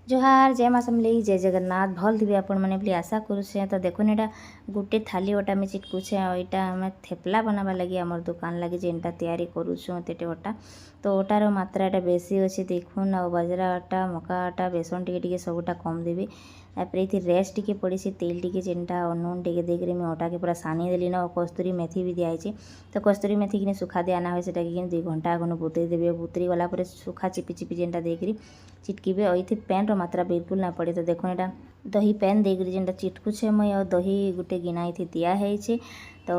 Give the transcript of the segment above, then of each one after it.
जोहार जय माँ समलेई जय जगन्नाथ भल थी आपण मैंने भी आशा करुचे। तो देखो एटा गोटे थाली ओटा में चिटकुचे यहाँ आम थेपला बनावा लगी आम दुकान लगी जेनटा तैयारी करुचु तेटे ओटा। तो ओटार मात्रा टा बेसी अच्छे देखुन आ बाजरा आटा मका आटा बेसन टे सबूटा कम देवी। तापर ये रेस्ट टी पड़ी तेल टी जेनटा नून टे देकर मैं अटा के पूरा सानी देली ना। कस्तूरी मेथी भी दिखाई। तो कस्तूरी मेथी कि सुखा दियाना हुए से 2 घंटा खन बुतई देवे। बुतरी गलापर सुखा चिपी चिपी जेनटा देकर चिटकीबे और ये पैन मात्रा बिल्कुल ना पड़े। तो देखो यहाँ दही पैन देकर जेनटा चिटकुचे मुई और दही गोटे गिना ये दिखाई। तो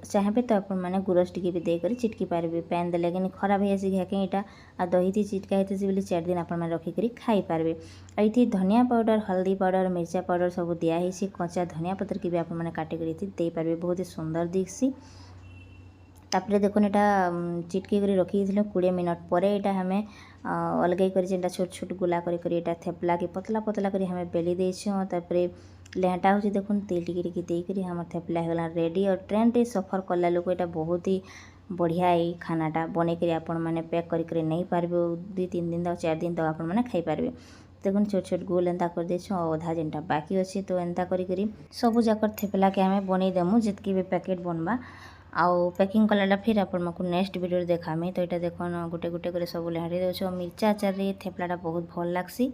चाहे तो आप मैंने गुरस टी भी देकर चिटकी पारे। पैन देले कि खराब हो जाए घाके यहाँ आ दही थी चिटका होती बोली 4 दिन आप रखिक खाई पारे। ये धनिया पाउडर हल्दी पाउडर मिर्चा पाउडर सब दिखाई। कच्चा धनिया पत्र की भी आप काटिक दे पारे बहुत ही सुंदर दिखसी। तापर देखो यहाँ चिटकी कर रखी 20 मिनट पर यहाँ हमें अलग कर छोट छोट गोला कर थेपला के पतला पतला कर हमें बेली देछुँ। तापर लेहटा हो देखुन तेल टिके देकर हम थेपला होगा रेडी। और ट्रेन टे सफर कला लोक यहाँ बहुत ही बढ़िया ये खानाटा बनईक आपण मैंने पैक कर नहीं पारे। 2-3 दिन तक 4 दिन तक आप खाई पारे। देखुन छोट छोट गोल एंता कर देछुँ और अधा जेनटा बाकी अच्छे। तो एंता करी सबू जाक थेपला के हमें बनई देमु जितकी भी पैकेट बनवा आउ पैकिंग कलाटा फिर आपको नेक्स्ट वीडियो देखामी। तो यहाँ देखो गोटे गोटे कर सब लहरी दे मिर्चा आचार थेपलाटा बहुत भल लगसी।